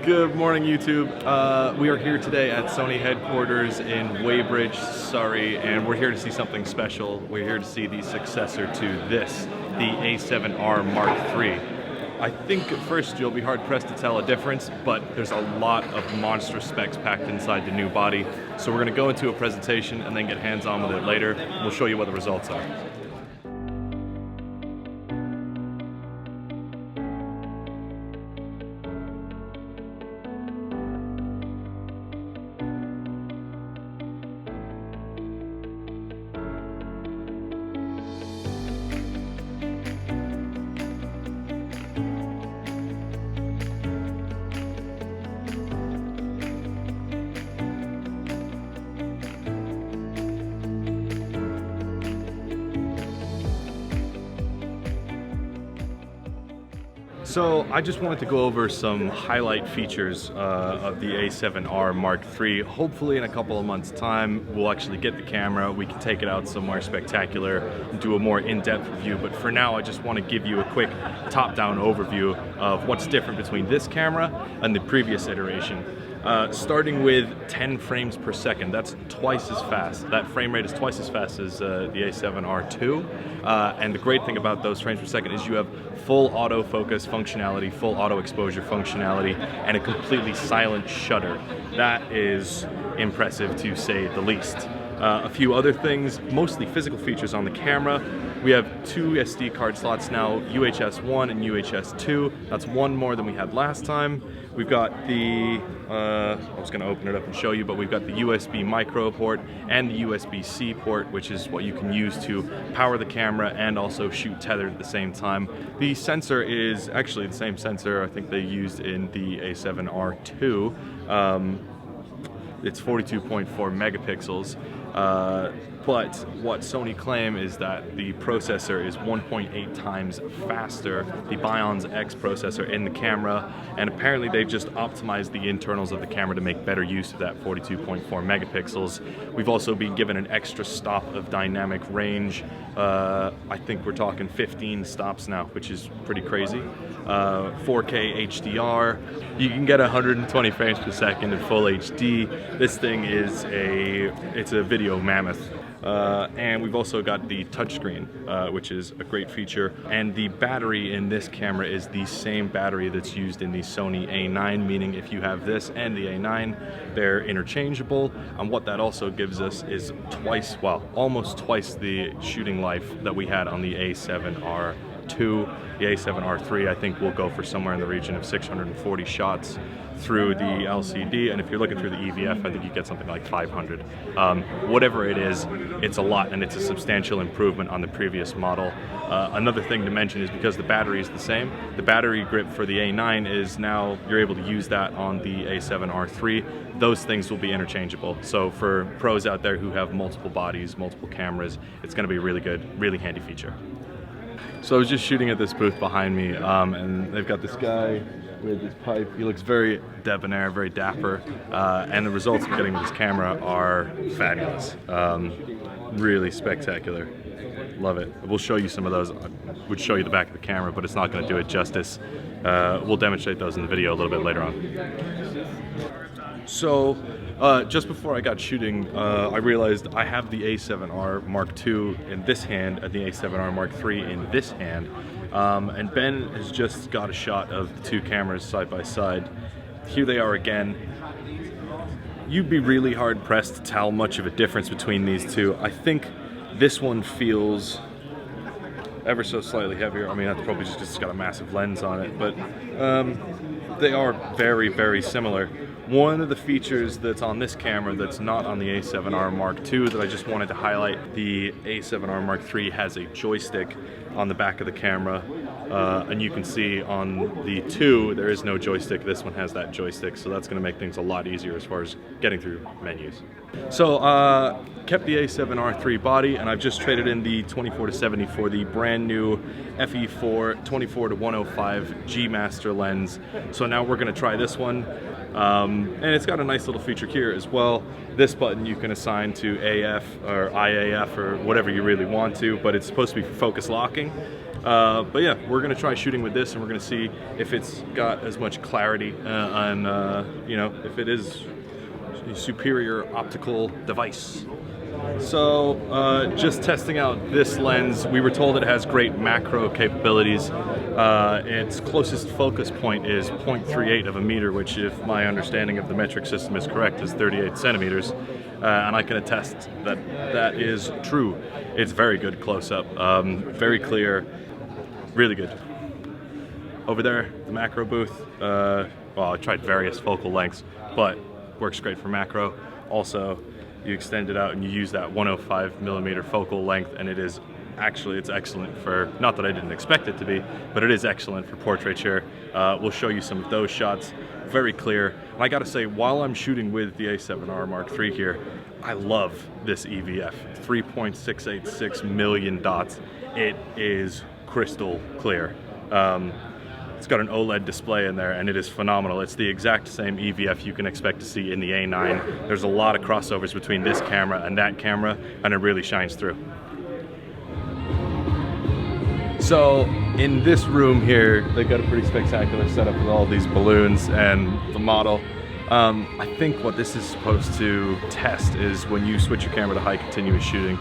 Good morning, YouTube. We are here today at Sony headquarters in Weybridge, Surrey, and we're here to see something special. We're here to see the successor to this, the A7R Mark III. I think at first you'll be hard-pressed to tell a difference, but there's a lot of monstrous specs packed inside the new body. So we're going to go into a presentation and then get hands-on with it later. We'll show you what the results are. So I just wanted to go over some highlight features of the A7R Mark III. Hopefully in a couple of months' time, we'll actually get the camera, we can take it out somewhere spectacular and do a more in-depth review. But for now, I just want to give you a quick top-down overview of what's different between this camera and the previous iteration. Starting with 10 frames per second, that's twice as fast. That frame rate is twice as fast as the A7R II. And the great thing about those frames per second is you have full autofocus functionality, full auto exposure functionality, and a completely silent shutter. That is impressive to say the least. A few other things, mostly physical features on the camera. We have two SD card slots now, UHS 1 and UHS 2. That's one more than we had last time. We've got the, I was going to open it up and show you, but we've got the USB micro port and the USB-C port, which is what you can use to power the camera and also shoot tethered at the same time. The sensor is actually the same sensor I think they used in the A7R II. It's 42.4 megapixels. But what Sony claim is that the processor is 1.8 times faster, the Bionz X processor in the camera, and apparently they've just optimized the internals of the camera to make better use of that 42.4 megapixels. We've also been given an extra stop of dynamic range. I think we're talking 15 stops now, which is pretty crazy. 4K HDR. You can get 120 frames per second in full HD. This thing is it's a video mammoth. And we've also got the touchscreen, which is a great feature. And the battery in this camera is the same battery that's used in the Sony A9, meaning if you have this and the A9, they're interchangeable. And what that also gives us is twice, well, almost twice the shooting life that we had on the A7R II. The A7R III, I think, will go for somewhere in the region of 640 shots through the LCD, and if you're looking through the EVF, I think you get something like 500. Whatever it is, it's a lot, and it's a substantial improvement on the previous model. Another thing to mention is because the battery is the same, the battery grip for the A9 is now, you're able to use that on the A7R III. Those things will be interchangeable. So for pros out there who have multiple bodies, multiple cameras, it's going to be a really good, really handy feature. So I was just shooting at this booth behind me, and they've got this guy with his pipe. He looks very debonair, very dapper, and the results I'm getting with this camera are fabulous. Really spectacular. Love it. We'll show you some of those. I would show you the back of the camera, but it's not going to do it justice. We'll demonstrate those in the video a little bit later on. So, just before I got shooting, I realized I have the A7R Mark II in this hand and the A7R Mark III in this hand. And Ben has just got a shot of the two cameras side by side. Here they are again. You'd be really hard pressed to tell much of a difference between these two. I think this one feels ever so slightly heavier. I mean, that's probably just because it's got a massive lens on it, but they are very, very similar. One of the features that's on this camera that's not on the A7R Mark II that I just wanted to highlight, the A7R Mark III has a joystick on the back of the camera, and you can see on the II there is no joystick. This one has that joystick, so that's going to make things a lot easier as far as getting through menus. So kept the A7R III body, and I've just traded in the 24-70 for the brand new FE4 24-105 G Master lens. So now we're going to try this one. And it's got a nice little feature here as well. This button you can assign to AF or IAF or whatever you really want to, but it's supposed to be for focus locking. But yeah, we're gonna try shooting with this, and we're gonna see if it's got as much clarity on, you know, if it is a superior optical device. So just testing out this lens, we were told it has great macro capabilities. Its closest focus point is 0.38 of a meter, which, if my understanding of the metric system is correct, is 38 centimeters. And I can attest that that is true. It's very good close-up, very clear, really good. Over there, the macro booth, well, I tried various focal lengths, but works great for macro. Also, you extend it out and you use that 105 millimeter focal length, and it's excellent for, not that I didn't expect it to be, but it is excellent for portraiture. We'll show you some of those shots, very clear. And I gotta say, while I'm shooting with the A7R Mark III here, I love this EVF, 3.686 million dots. It is crystal clear. It's got an OLED display in there, and it is phenomenal. It's the exact same EVF you can expect to see in the A9. There's a lot of crossovers between this camera and that camera, and it really shines through. So in this room here, they've got a pretty spectacular setup with all these balloons and the model. I think what this is supposed to test is when you switch your camera to high continuous shooting,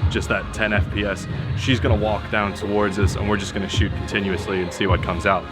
just that 10 FPS, she's gonna walk down towards us and we're just gonna shoot continuously and see what comes out.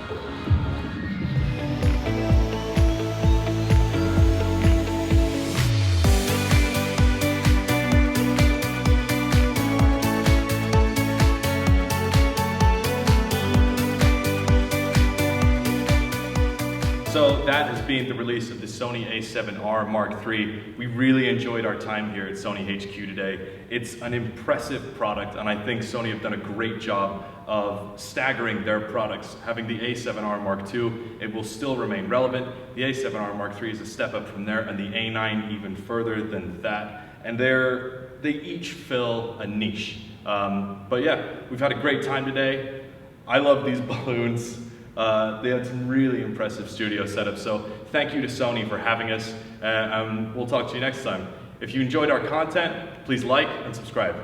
So that has been the release of the Sony A7R Mark III. We really enjoyed our time here at Sony HQ today. It's an impressive product, and I think Sony have done a great job of staggering their products. Having the A7R Mark II, it will still remain relevant. The A7R Mark III is a step up from there, and the A9 even further than that. And they each fill a niche. But yeah, we've had a great time today. I love these balloons. They had some really impressive studio setups, so thank you to Sony for having us, and we'll talk to you next time. If you enjoyed our content, please like and subscribe.